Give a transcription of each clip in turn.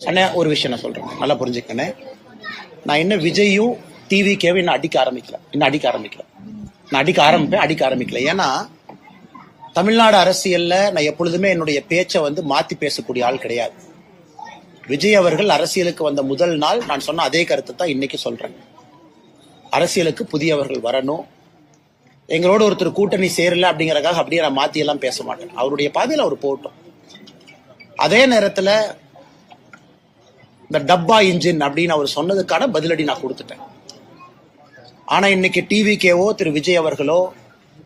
அண்ணே ஒரு விஷயம் நான் சொல்றேன், நல்லா புரிஞ்சுக்கண்ணே. நான் இன்னும் விஜயும் டிவிகேவும் இன்னும் அடிக்க ஆரம்பிக்கல. நான் அடிக்க ஆரம்பிக்கல. ஏன்னா தமிழ்நாடு அரசியல்ல நான் எப்பொழுதுமே என்னுடைய பேச்சை மாத்தி பேசக்கூடிய ஆள் கிடையாது. விஜய் அவர்கள் அரசியலுக்கு வந்த முதல் நாள் நான் சொன்ன அதே கருத்தை தான் இன்னைக்கு சொல்றேன். அரசியலுக்கு புதியவர்கள் வரணும். எங்களோட ஒருத்தர் கூட்டணி சேரல அப்படிங்கறதுக்காக அப்படியே நான் மாத்தி எல்லாம் பேச மாட்டேன். அவருடைய பாதையில் அவர் போட்டோம். அதே நேரத்தில் இந்த டப்பா இன்ஜின் அப்படின்னு அவர் சொன்னதுக்கான பதிலடி நான் கொடுத்துட்டேன். ஆனா இன்னைக்கு டிவிகேவோ திரு விஜய் அவர்களோ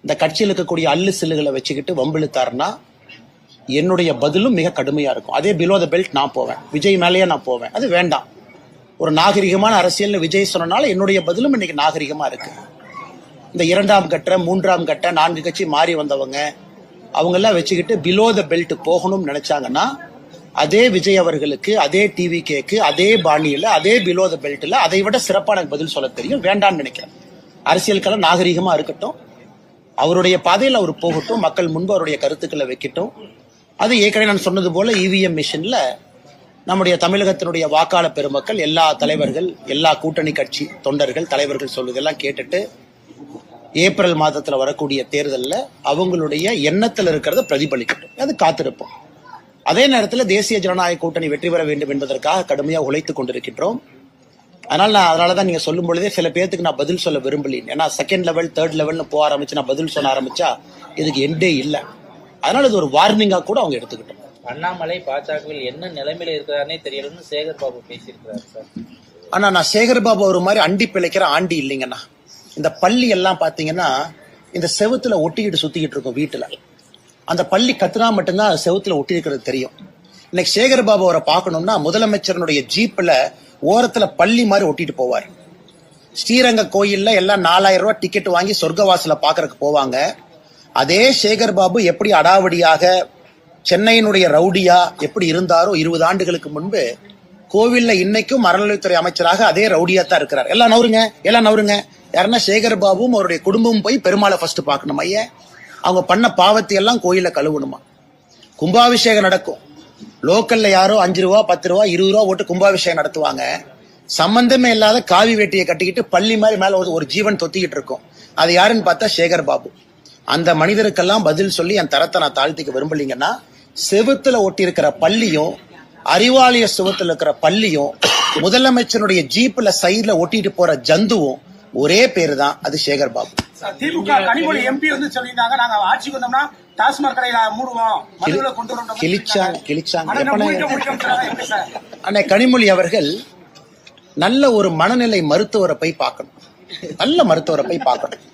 இந்த கட்சியில் இருக்கக்கூடிய அல்லு சில்லுகளை வச்சுக்கிட்டு வம்பிழுத்தாருன்னா என்னுடைய பதிலும் மிக கடுமையா இருக்கும். அதே பிலோ த பெல்ட் நான் போவேன், விஜய் மேலேயே நான் போவேன். அது வேண்டாம். ஒரு நாகரிகமான அரசியல் விஜய் சொன்னனால என்னுடைய பதிலும் இன்னைக்கு நாகரிகமா இருக்கு. இந்த 2ஆம் கட்ட 3ஆம் கட்ட 4 கட்சி மாறி வந்தவங்க அவங்க எல்லாம் வச்சுக்கிட்டு பிலோ த பெல்ட் போகணும்னு நினைச்சாங்கன்னா அதே விஜய் அவர்களுக்கு, அதே டிவிகேக்கு, அதே பாணியில, அதே பிலோ த பெல்ட்ல அதை விட சிறப்பான பதில் சொல்ல தெரியும். வேண்டாம்னு நினைக்கிறேன். அரசியலுக்கெல்லாம் நாகரிகமா இருக்கட்டும், அவருடைய பாதையில் அவர் போகட்டும், மக்கள் முன்பு அவருடைய கருத்துக்களை வைக்கட்டும். அது ஏற்கனவே நான் சொன்னது போல இவிஎம் மிஷின்ல நம்முடைய தமிழகத்தினுடைய வாக்காளர் பெருமக்கள், எல்லா தலைவர்கள், எல்லா கூட்டணி கட்சி தொண்டர்கள், தலைவர்கள் சொல்வதெல்லாம் கேட்டுட்டு ஏப்ரல் மாதத்துல வரக்கூடிய தேர்தலில் அவங்களுடைய எண்ணத்தில் இருக்கிறத பிரதிபலிக்கட்டும். அது காத்திருப்போம். அதே நேரத்தில் தேசிய ஜனநாயக கூட்டணி வெற்றி பெற வேண்டும் என்பதற்காக கடுமையாக உழைத்துக் கொண்டிருக்கின்றோம். அதனாலதான் நீங்க சொல்லும் பொழுதே சில பேருக்கு நான் பதில் சொல்ல விரும்பலேன். ஏன்னா 2nd லெவல் 3rd லெவல்னு போக ஆரம்பிச்சு நான் பதில் சொல்ல ஆரம்பிச்சா இதுக்கு எண்டே இல்லை. அதனால இது ஒரு வார்னிங்கா கூட அவங்க எடுத்துக்கிட்டோம். அண்ணாமலை பாஜகவில் என்ன நிலைமையில இருக்கிறாரே தெரியலன்னு சேகர் பாபு பேசியிருக்கிறார் சார். ஆனா நான் சேகர் பாபு ஒரு மாதிரி அண்டி பிழைக்கிற ஆண்டி இல்லைங்கண்ணா. இந்த பள்ளி எல்லாம் பாத்தீங்கன்னா இந்த செவுத்துல ஒட்டிக்கிட்டு சுத்திக்கிட்டு இருக்கும் வீட்டுல. அந்த பள்ளி கத்துனா மட்டும்தான் செவுத்துல ஒட்டி இருக்கிறது தெரியும். இன்னைக்கு சேகர் பாபு அவரை பார்க்கணும்னா முதலமைச்சருடைய ஜீப்ல ஓரத்துல பள்ளி மாதிரி ஒட்டிட்டு போவார். ஸ்ரீரங்க கோயில்ல எல்லாம் 4000 ரூபாய் டிக்கெட் வாங்கி சொர்க்கவாசல பாக்குறதுக்கு போவாங்க. அதே சேகர் பாபு எப்படி அடாவடியாக சென்னையினுடைய ரவுடியா எப்படி இருந்தாரோ 20 ஆண்டுகளுக்கு முன்பு கோவில்ல இன்னைக்கும் அறநிலையத்துறை அமைச்சராக அதே ரவுடியா தான் இருக்கிறார். எல்லாம் நவருங்க. யாருன்னா சேகர் பாபுவும் அவருடைய குடும்பமும் போய் பெருமாளை ஃபர்ஸ்ட் பார்க்கணும். ஐயா அவங்க பண்ண பாவத்தை எல்லாம் கோயில கழுவணுமா? கும்பாபிஷேகம் நடக்கும். லோக்கல்ல யாரோ 5 ரூபா 10 ரூபா 20 ரூபா போட்டு கும்பாபிஷேகம் நடத்துவாங்க. சம்பந்தமே இல்லாத காவி வேட்டியை கட்டிக்கிட்டு பள்ளி மாதிரி மேல ஒரு ஜீவன் தொத்திக்கிட்டு இருக்கும். அது யாருன்னு பார்த்தா சேகர் பாபு. அந்த மனிதருக்கெல்லாம் பதில் சொல்லி என் தரத்தை நான் தாழ்த்திக்க விரும்பலீங்கன்னா செவுத்துல ஒட்டி இருக்கிற பள்ளியும் அறிவாலய செவுத்துல இருக்கிற பள்ளியும் முதலமைச்சருடைய ஜீப்ல சைட்ல ஒட்டிட்டு போற ஜந்துவும் ஒரே பேரு தான். அது சேகர் பாபு. திமுக கனிமொழி எம்பி சொல்லியிருந்தாங்க, நாங்க ஆட்சிக்கு வந்தோம்னா டாஸ்மாக் கடையில மூடுவோம், கிழிச்சாங்க. அண்ணே கனிமொழி அவர்கள் நல்ல ஒரு மனநிலை மருத்துவரை போய் பார்க்கணும். நல்ல மருத்துவரை போய் பார்க்கணும்.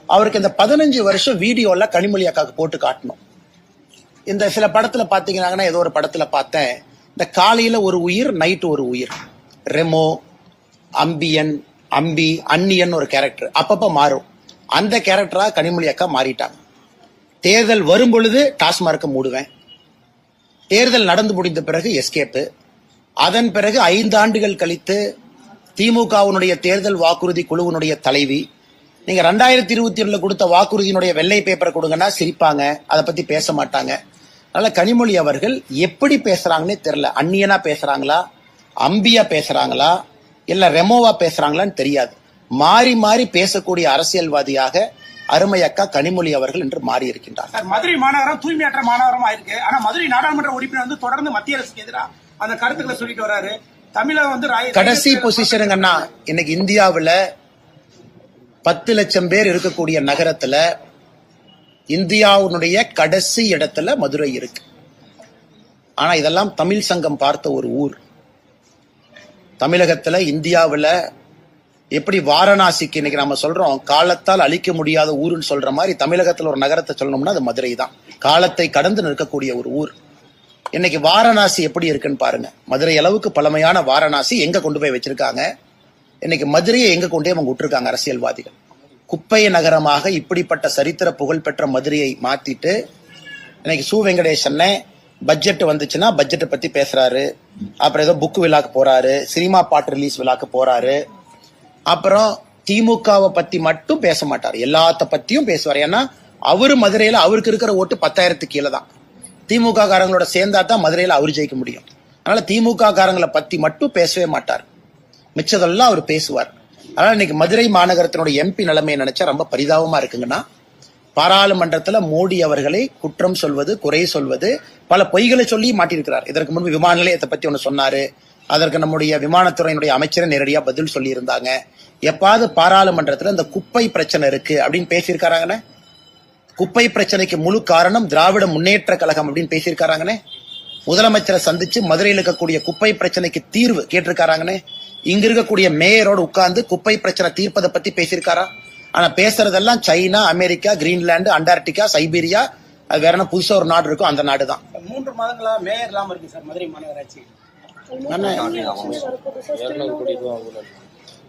அவருக்கு இந்த 15 வருஷம் வீடியோல கனிமொழி அக்காக்கு போட்டு காட்டணும். இந்த சில படத்துல பாத்தீங்கன்னா, ஏதோ ஒரு படத்துல பார்த்தேன், இந்த காலையில ஒரு உயிர், நைட்டு ஒரு உயிர். ரெமோ, அம்பியன், அம்பி, அன்னியன் ஒரு கேரக்டர் அப்பப்ப மாறும். அந்த கேரக்டரா கனிமொழி அக்கா மாறிட்டாங்க. தேர்தல் வரும் பொழுது டாஸ்மார்க்க மூடுவேன், தேர்தல் நடந்து முடிந்த பிறகு எஸ்கேப்பு, அதன் பிறகு 5 ஆண்டுகள் கழித்து திமுகவினுடைய தேர்தல் வாக்குறுதி குழுவினுடைய தலைவி. நீங்க 2021 கொடுத்த வாக்குறுதியினுடைய வெள்ளை பேப்பரை கொடுங்கன்னா சிரிப்பாங்க, அதை பத்தி பேச மாட்டாங்க. அதனால கனிமொழி அவர்கள் எப்படி பேசுறாங்கன்னே தெரியல. அந்நியனா பேசுறாங்களா, அம்பியா பேசுறாங்களா, இல்ல ரெமோவா பேசுறாங்களான்னு தெரியாது. மாறி மாறி பேசக்கூடிய அரசியல்வாதியாக அருமை அக்கா கனிமொழி அவர்கள் என்று மாறி இருக்கின்றார். மதுரை மாநகரம் தூய்மையற்ற மாநகரமா இருக்கு. ஆனா மதுரை நாடாளுமன்ற உறுப்பினர் தொடர்ந்து மத்திய அரசுக்கு எதிராக அந்த கருத்துக்களை சொல்லிட்டு வராரு. தமிழக கடைசி பொசிஷனுங்கன்னா இன்னைக்கு இந்தியாவுல 10 லட்சம் பேர் இருக்கக்கூடிய நகரத்துல இந்தியாவுடைய கடைசி இடத்துல மதுரை இருக்கு. ஆனா இதெல்லாம் தமிழ் சங்கம் பார்த்த ஒரு ஊர். தமிழகத்துல இந்தியாவுல எப்படி வாரணாசிக்கு இன்னைக்கு நம்ம சொல்றோம் காலத்தால் அழிக்க முடியாத ஊருன்னு சொல்ற மாதிரி தமிழகத்துல ஒரு நகரத்தை சொல்லணும்னா அது மதுரை தான். காலத்தை கடந்து நிற்கக்கூடிய ஒரு ஊர். இன்னைக்கு வாரணாசி எப்படி இருக்குன்னு பாருங்க. மதுரை அளவுக்கு பழமையான வாரணாசி எங்க கொண்டு போய் வச்சிருக்காங்க. இன்னைக்கு மதுரையை எங்க கொண்டே அவங்க விட்டுருக்காங்க அரசியல்வாதிகள். குப்பைய நகரமாக இப்படிப்பட்ட சரித்திர புகழ்பெற்ற மதுரையை மாத்திட்டு இன்னைக்கு சு வெங்கடேசன் பட்ஜெட் வந்துச்சுன்னா பட்ஜெட்டை பத்தி பேசுறாரு. அப்புறம் ஏதோ புக் விழாக்கு போறாரு, சினிமா பாட்டு ரிலீஸ் விழாக்கு போறாரு. அப்புறம் திமுகவை பத்தி மட்டும் பேச மாட்டார், எல்லாத்த பத்தியும் பேசுவார். ஏன்னா அவரு மதுரையில அவருக்கு இருக்கிற ஓட்டு 10,000க்கு கீழே தான். திமுக காரங்களோட சேர்ந்தா தான் மதுரையில அவரு ஜெயிக்க முடியும். அதனால திமுக காரங்களை பத்தி மட்டும் பேசவே மாட்டார், மிச்சதெல்லாம் அவர் பேசுவார். அதனால இன்னைக்கு மதுரை மாநகரத்தினுடைய எம்பி நிலைமையை நினைச்சா ரொம்ப பரிதாபமா இருக்குங்கன்னா, பாராளுமன்றத்துல மோடி அவர்களை குற்றம் சொல்வது, குறை சொல்வது, பல பொய்களை சொல்லி மாட்டியிருக்கிறார். இதற்கு முன்பு விமான நிலையத்தை பத்தி ஒண்ணு சொன்னாரு, அதற்கு நம்முடைய விமானத்துறையினுடைய அமைச்சரை நேரடியா பதில் சொல்லி இருந்தாங்க. எப்பாவது பாராளுமன்றத்துல இந்த குப்பை பிரச்சனை இருக்கு அப்படின்னு பேசியிருக்காராங்கன்னு, குப்பை பிரச்சனைக்கு முழு காரணம் திராவிட முன்னேற்ற கழகம் அப்படின்னு பேசியிருக்காராங்கன்னு, முதலமைச்சரை சந்திச்சு மதுரையில் இருக்கக்கூடிய குப்பை பிரச்சனைக்கு தீர்வு கேட்டிருக்காராங்கன்னு, இங்க இருக்கக்கூடிய மேயரோடு உட்கார்ந்து குப்பை பிரச்சனை தீர்ப்பதை பத்தி பேசியிருக்காரா? ஆனா பேசுறதெல்லாம் China, America, Greenland, Antarctica, Siberia, அது வேற என்ன புதுசா ஒரு நாடு இருக்கும், அந்த நாடு தான். 3 மாதங்களா மேயர் இல்லாம இருக்கு சார் மதுரை மாநகராட்சி.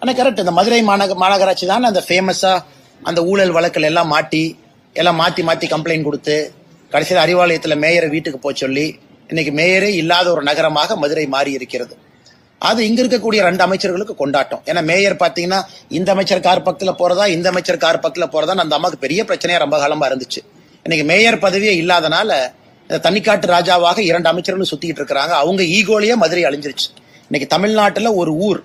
ஆனா கரெக்ட், இந்த மதுரை மாநகராட்சி தான் அந்த ஃபேமஸா அந்த ஊழல் வழக்கில் எல்லாம் மாத்தி மாத்தி கம்ப்ளைண்ட் கொடுத்து கடைசியில் அறிவாலயத்துல மேயரை வீட்டுக்கு போய் சொல்லி இன்னைக்கு மேயரே இல்லாத ஒரு நகரமாக மதுரை மாறி இருக்கிறது. அது இங்க இருக்கக்கூடிய 2 அமைச்சர்களுக்கு கொண்டாட்டம். ஏன்னா மேயர் பாத்தீங்கன்னா இந்த அமைச்சர் கார் பக்கத்துல போறதா, இந்த அமைச்சர் கார் பக்கத்துல போறதா அந்த அம்மாக்கு பெரிய பிரச்சனையா ரொம்ப காலமா இருந்துச்சு. இன்னைக்கு மேயர் பதவியே இல்லாதனால தனிக்காட்டு ராஜாவாக 2 அமைச்சர்களும் சுத்திட்டு இருக்காங்க. அவங்க ஈகோலயே மதுரை அழிஞ்சிருச்சு. இன்னைக்கு தமிழ்நாட்டுல ஒரு ஊர்,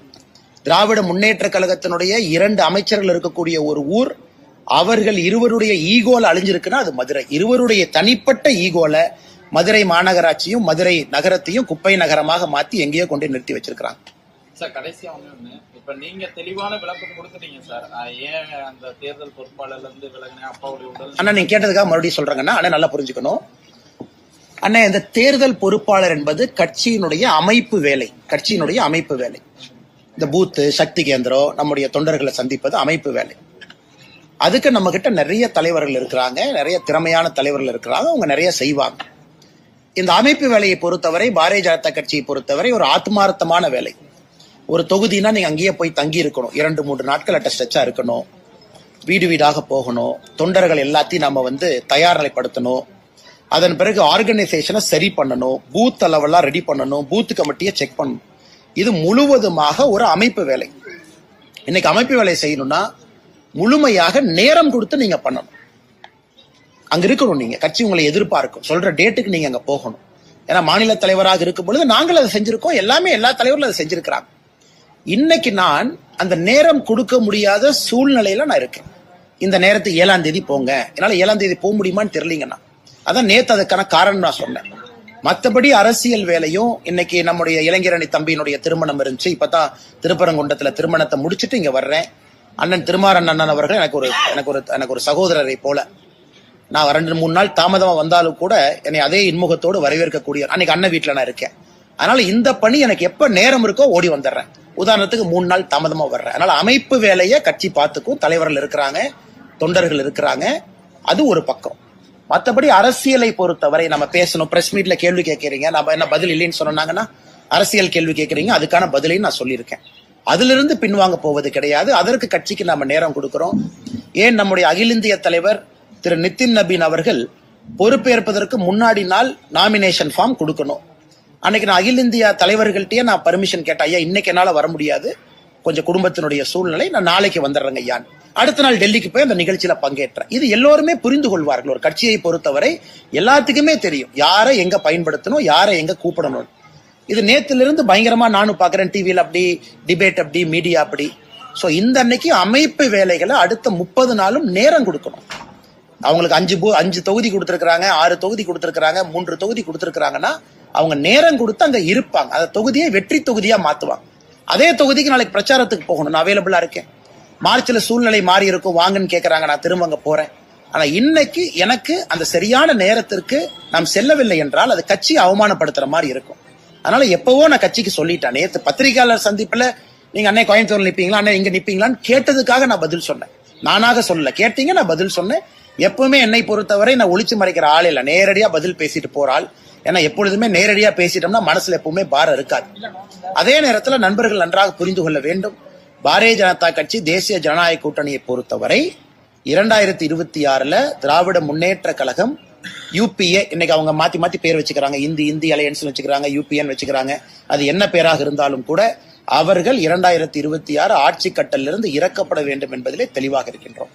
திராவிட முன்னேற்ற கழகத்தினுடைய 2 அமைச்சர்கள் இருக்கக்கூடிய ஒரு ஊர், அவர்கள் இருவருடைய ஈகோல அழிஞ்சிருக்குன்னா அது மதுரை. இருவருடைய தனிப்பட்ட ஈகோல மதுரை மாநகராட்சியும் மதுரை நகரத்தையும் குப்பை நகரமாக மாத்தி எங்கேயோ கொண்டு நிறுத்தி வச்சிருக்காங்க. சார் கடைசியா ஒண்ணு, இப்ப நீங்க தெளிவான விளக்கம் கொடுத்துட்டீங்க சார், ஏன் அந்த தேர்தல் பொறுப்பாளர்ல இருந்து விலகின அப்பாவுடைய உடல். அண்ணா நீங்க கேட்டதுக்காக மறுபடியும் சொல்றாங்கன்னா, அண்ணா நல்லா புரிஞ்சுக்கணும். அண்ணா இந்த தேர்தல் பொறுப்பாளர் என்பது கட்சியினுடைய அமைப்பு வேலை, கட்சியினுடைய அமைப்பு வேலை. இந்த பூத்து, சக்தி கேந்திரம், நம்முடைய தொண்டர்களை சந்திப்பது அமைப்பு வேலை. அதுக்கு நம்ம கிட்ட நிறைய தலைவர்கள் இருக்கிறாங்க, நிறைய திறமையான தலைவர்கள் இருக்கிறாங்க, அவங்க நிறைய செய்வாங்க. இந்த அமைப்பு வேலையை பொறுத்தவரை, பாரதிய ஜனதா கட்சியை பொறுத்தவரை ஒரு ஆத்மார்த்தமான வேலை. ஒரு தொகுதினா நீங்க அங்கேயே போய் தங்கி இருக்கணும், 2-3 நாட்கள் அட்டஸ்டா இருக்கணும், வீடு வீடாக போகணும், தொண்டர்கள் எல்லாத்தையும் நம்ம தயார் நிலைப்படுத்தணும், அதன் பிறகு ஆர்கனைசேஷனை சரி பண்ணணும், பூத் அளவெல்லாம் ரெடி பண்ணணும், பூத் கமிட்டியை செக் பண்ணணும். இது முழுவதுமாக ஒரு அமைப்பு வேலை. இன்னைக்கு அமைப்பு வேலை செய்யணும்னா முழுமையாக நேரம் கொடுத்து நீங்க பண்ணணும். அங்க இருக்கணும், நீங்க கட்சி உங்களை எதிர்பார்க்கும், சொல்ற டேட்டுக்கு நீங்க அங்க போகணும். ஏன்னா மாநில தலைவராக இருக்கும் பொழுது நாங்கள் அதை செஞ்சிருக்கோம், எல்லா தலைவர்களும் அதை செஞ்சிருக்கிறாங்க. இன்னைக்கு நான் அந்த நேரம் கொடுக்க முடியாத சூழ்நிலையில நான் இருக்கேன். இந்த நேரத்துக்கு 7ஆம் தேதி போங்க, என்னால 7ஆம் தேதி போக முடியுமான்னு தெரியலீங்கன்னா, அதான் நேத்து அதுக்கான காரணம் நான் சொன்னேன். மற்றபடி அரசியல் வேலையும், இன்னைக்கு நம்முடைய இளைஞரணி தம்பியினுடைய திருமணம் இருந்துச்சு, இப்பதான் திருப்பரங்குன்றத்துல திருமணத்தை முடிச்சுட்டு இங்க வர்றேன். அண்ணன் திருமாறன் அண்ணன் அவர்கள் எனக்கு ஒரு சகோதரரை போல. நான் 2-3 நாள் தாமதமா வந்தாலும் கூட என்னை அதே இன்முகத்தோடு வரவேற்கக்கூடிய அன்னைக்கு அண்ணன் வீட்டுல நான் இருக்கேன். அதனால இந்த பணி எனக்கு எப்ப நேரம் இருக்கோ ஓடி வந்துடுறேன். உதாரணத்துக்கு 3 நாள் தாமதமா வர்றேன். அதனால அமைப்பு வேலையை கட்சி பார்த்துக்கும், தலைவர்கள் இருக்கிறாங்க, தொண்டர்கள் இருக்கிறாங்க, அது ஒரு பக்கம். மற்றபடி அரசியலை பொறுத்தவரை நம்ம பேசணும். பிரஸ் மீட்ல கேள்வி கேட்கறீங்க, நம்ம என்ன பதில் இல்லைன்னு சொன்னாங்கன்னா, அரசியல் கேள்வி கேட்கறீங்க, அதுக்கான பதிலையும் நான் சொல்லியிருக்கேன். அதிலிருந்து பின்வாங்க போவது கிடையாது. அதற்கு கட்சிக்கு நாம நேரம் கொடுக்கிறோம். ஏன் நம்முடைய அகில இந்திய தலைவர் திரு நிதின் நபீன் அவர்கள் பொறுப்பேற்பதற்கு முன்னாடி நாள் நாமினேஷன் ஃபார்ம் கொடுக்கணும். அன்னைக்கு நான் அகில இந்தியா தலைவர்கள்ட்டயே நான் பர்மிஷன் கேட்டேன், ஐயா இன்னைக்கு என்னால வர முடியாது, கொஞ்சம் குடும்பத்தினுடைய சூழ்நிலை, நான் நாளைக்கு வந்துடுறேங்க ஐயான். அடுத்த நாள் டெல்லிக்கு போய் அந்த நிகழ்ச்சியில பங்கேற்றேன். இது எல்லோருமே புரிந்து கொள்வார்கள். ஒரு கட்சியை பொறுத்தவரை எல்லாத்துக்குமே தெரியும் யாரை எங்க பயன்படுத்தணும், யாரை எங்க கூப்பிடணும். இது நேத்துல இருந்து பயங்கரமா நானும் பாக்குறேன், டிவியில அப்படி டிபேட், அப்படி மீடியா அப்படி. சோ இந்த அன்னைக்கு அமைப்பு வேலைகளை அடுத்த 30 நாளும் நேரம் கொடுக்கணும். அவங்களுக்கு 5 தொகுதி கொடுத்திருக்காங்க, 6 தொகுதி கொடுத்திருக்காங்க, 3 தொகுதி கொடுத்திருக்காங்கன்னா அவங்க நேரம் கொடுத்து அங்க இருப்பாங்க. அந்த தொகுதியை வெற்றி தொகுதியா மாத்துவாங்க. அதே தொகுதிக்கு நாளைக்கு பிரச்சாரத்துக்கு போகணும், நான் அவைலபிளா இருக்கேன். மார்ச்ல சூழ்நிலை மாறி இருக்கும், வாங்கன்னு கேட்கறாங்க, நான் திரும்ப அங்க போறேன். ஆனா இன்னைக்கு எனக்கு அந்த சரியான நேரத்திற்கு நாம் செல்லவில்லை என்றால் அது கட்சியை அவமானப்படுத்துற மாதிரி இருக்கும். அதனால எப்பவோ நான் கட்சிக்கு சொல்லிட்டேன். நேற்று பத்திரிகையாளர் சந்திப்புல நீங்க அன்னை கோயம்புத்தூர்ல நிப்பீங்களா, அண்ணன் இங்க நிப்பீங்களான்னு கேட்டதுக்காக நான் பதில் சொன்னேன். நானாக சொல்லல, கேட்டீங்க, நான் பதில் சொன்னேன். எப்பவுமே என்னை பொறுத்தவரை நான் ஒளிச்சு மறைக்கிற ஆள் இல்ல, நேரடியா பதில் பேசிட்டு போறாள். ஏன்னா எப்பொழுதுமே நேரடியா பேசிட்டோம்னா மனசுல எப்பவுமே பாரம் இருக்காது. அதே நேரத்துல நண்பர்கள் நன்றாக புரிந்து கொள்ள வேண்டும், பாரதிய ஜனதா கட்சி தேசிய ஜனநாயக கூட்டணியை பொறுத்தவரை 2026 திராவிட முன்னேற்ற கழகம் யூபிஏ, இன்னைக்கு அவங்க மாத்தி மாத்தி பேர் வச்சுக்கிறாங்க, இந்தி அலையன்ஸ் வச்சுக்கிறாங்க, யூபிஎன் வச்சுக்கிறாங்க. அது என்ன பேராக இருந்தாலும் கூட அவர்கள் 2026 ஆட்சி கட்டலிலிருந்து இறக்கப்பட வேண்டும் என்பதிலே தெளிவாக இருக்கின்றோம்.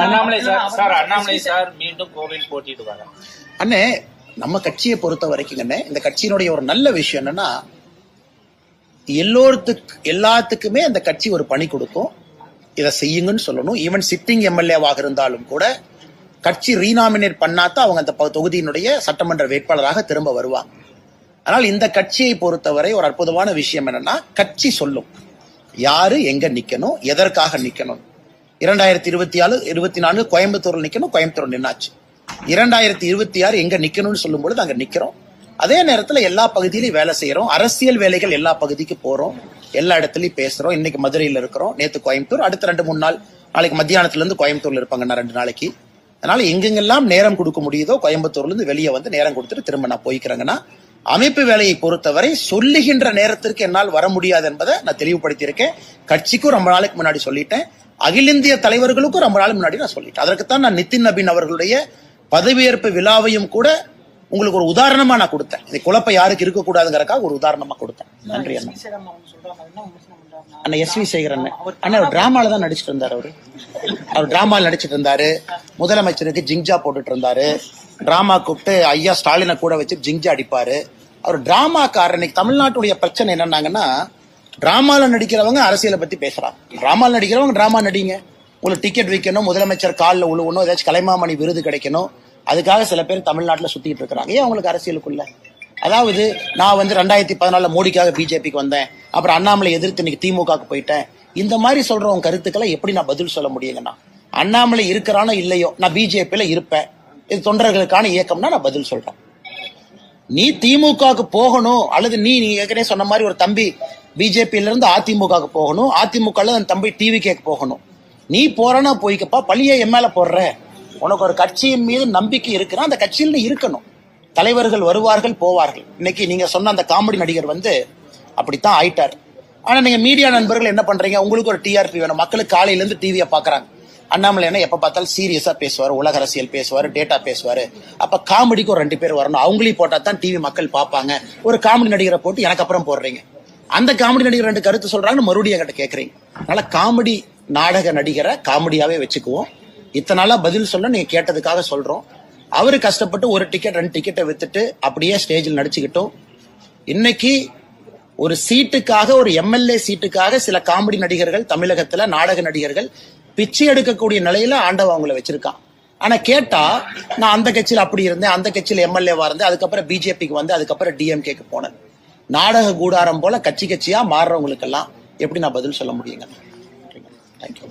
அண்ணாமலை சார் மீண்டும் கோவில் போட்டிடுவாங்க. அண்ணே, நம்ம கட்சியை பொறுத்த வரைக்குங்கண்ணே, இந்த கட்சியினுடைய ஒரு நல்ல விஷயம் என்னன்னா, எல்லாத்துக்குமே அந்த கட்சி ஒரு பணி கொடுக்கும், இதை செய்யுங்கன்னு சொல்லணும். ஈவன் சிட்டிங் எம்எல்ஏவாக இருந்தாலும் கூட கட்சி ரீநாமினேட் பண்ணாதான் அவங்க அந்த தொகுதியினுடைய சட்டமன்ற வேட்பாளராக திரும்ப வருவாங்க. ஆனால் இந்த கட்சியை பொறுத்தவரை ஒரு அற்புதமான விஷயம் என்னன்னா, கட்சி சொல்லும் யாரு எங்க நிக்கணும், எதற்காக நிக்கணும். 2024 கோயம்புத்தூர்ல நிக்கணும், கோயம்புத்தூர் நின்னாச்சு. 2026 எங்க நிக்கணும்னு சொல்லும் பொழுது அங்க நிக்கிறோம். அதே நேரத்துல எல்லா பகுதியிலும் வேலை செய்யறோம். அரசியல் வேலைகள் எல்லா பகுதிக்கு போறோம், எல்லா இடத்துலயும் பேசுறோம். இன்னைக்கு மதுரையில இருக்கிறோம், நேத்து கோயம்புத்தூர், அடுத்த 2-3 நாள், நாளைக்கு மத்தியானத்துல இருந்து கோயம்புத்தூர்ல இருப்பாங்க 2 நாளைக்கு. அதனால எங்கெங்கெல்லாம் நேரம் கொடுக்க முடியுதோ கோயம்புத்தூர்ல இருந்து வெளியே வந்து நேரம் கொடுத்துட்டு திரும்ப நான் போய்க்கிறேங்கன்னா, அமைப்பு வேலையை பொறுத்தவரை சொல்லுகின்ற நேரத்திற்கு என்னால் வர முடியாது என்பதை நான் தெளிவுபடுத்தியிருக்கேன். கட்சிக்கும் ரொம்ப நாளைக்கு முன்னாடி சொல்லிட்டேன், அகில இந்திய தலைவர்களுக்கும் ரொம்ப நாள் முன்னாடி நான் சொல்லிட்டேன். அதற்குத்தான் நான் நிதின் நபீன் அவர்களுடைய பதவியேற்பு விழாவையும் கூட உங்களுக்கு ஒரு உதாரணமா நான் கொடுத்தேன். இந்த குழப்பம் யாருக்கு இருக்கக்கூடாதுங்கிறக்காக ஒரு உதாரணமா கொடுத்தேன். நன்றி அண்ணா. அண்ணா எஸ் வி சேகர் அண்ணா டிராமால தான் நடிச்சிட்டு இருந்தாரு. அவர் டிராமால நடிச்சிட்டு இருந்தாரு. முதலமைச்சருக்கு ஜிங்ஜா போட்டுட்டு இருந்தாரு. டிராமா கூப்பிட்டு ஐயா ஸ்டாலினை கூட வச்சு ஜிங்ஜா அடிப்பாரு. அவர் டிராமாக்காரர். இன்னைக்கு தமிழ்நாட்டுடைய பிரச்சனை என்னன்னாங்கன்னா, டிராமால நடிக்கிறவங்க அரசியலை பத்தி பேசுறாங்க. டிராமால நடிக்கிறவங்க டிராமா நடிங்க. உங்களுக்கு டிக்கெட் விற்கணும், முதலமைச்சர் காலில் உழுவணும், ஏதாச்சும் கலைமாமணி விருது கிடைக்கணும், அதுக்காக சில பேர் தமிழ்நாட்டில் சுத்திட்டு இருக்கிறாங்க. ஏன் அவங்களுக்கு அரசியலுக்குள்ள? அதாவது நான் 2014 மோடிக்காக பிஜேபிக்கு வந்தேன், அப்புறம் அண்ணாமலை எதிர்த்து இன்னைக்கு திமுகக்கு போயிட்டேன், இந்த மாதிரி சொல்றவங்க கருத்துக்களை எப்படி நான் பதில் சொல்ல முடியுங்கன்னா? அண்ணாமலை இருக்கிறானோ இல்லையோ, நான் பிஜேபியில இருப்பேன், இது தொண்டர்களுக்கான இயக்கம்னா நான் பதில் சொல்றேன். நீ திமுகவுக்கு போகணும், அல்லது நீ ஏற்கனவே சொன்ன மாதிரி ஒரு தம்பி பிஜேபியில இருந்து அதிமுகவுக்கு போகணும், அதிமுக அந்த தம்பி டிவிகேக்கு போகணும். நீ போறனா போய்க்கப்பா, பழிய என் மேல போடுற. உனக்கு ஒரு கட்சியின் மீது நம்பிக்கை இருக்குன்னா அந்த கட்சியில் இருக்கணும். தலைவர்கள் வருவார்கள் போவார்கள். இன்னைக்கு நீங்க சொன்ன அந்த காமெடி நடிகர் அப்படித்தான் ஆயிட்டார். ஆனா நீங்க மீடியா நண்பர்கள் என்ன பண்றீங்க? உங்களுக்கு ஒரு டிஆர்பி வேணும். மக்களுக்கு காலையில இருந்து டிவியை பாக்குறாங்க. அண்ணாமலை என்ன எப்ப பார்த்தாலும் சீரியஸா பேசுவாரு, உலக அரசியல் பேசுவாரு, டேட்டா பேசுவாரு. அப்ப காமெடிக்கு ஒரு 2 பேர் வரணும், அவங்களையும் போட்டா தான் டிவி மக்கள் பார்ப்பாங்க. ஒரு காமெடி நடிகரை போட்டு எனக்கு அப்புறம் போடுறீங்க. அந்த காமெடி நடிகர் 2 கருத்து சொல்றாங்கன்னு மறுபடியும் என்கிட்ட கேக்குறீங்க. அதனால காமெடி நாடக நடிகரை காமெடியாவே வச்சுக்குவோம். இத்தனை நாளா பதில் சொல்ல நீங்க கேட்டதுக்காக சொல்றோம். அவரு கஷ்டப்பட்டு ஒரு டிக்கெட் 2 டிக்கெட்டை வித்துட்டு அப்படியே ஸ்டேஜில் நடிச்சுக்கிட்டோம். இன்னைக்கு ஒரு சீட்டுக்காக, ஒரு எம்எல்ஏ சீட்டுக்காக சில காமெடி நடிகர்கள், தமிழகத்துல நாடக நடிகர்கள் பிச்சை எடுக்கக்கூடிய நிலையில ஆண்டவன் அவங்கள வச்சிருக்கான். ஆனா கேட்டா நான் அந்த கட்சியில அப்படி இருந்தேன், அந்த கட்சியில எம்எல்ஏவா இருந்தேன், அதுக்கப்புறம் பிஜேபிக்கு வந்து அதுக்கப்புறம் டிஎம்கேக்கு போனேன். நாடக கூடாரம் போல கட்சியா மாறுறவங்களுக்கெல்லாம் எப்படி நான் பதில் சொல்ல முடியுங்க? தேங்க்யூ.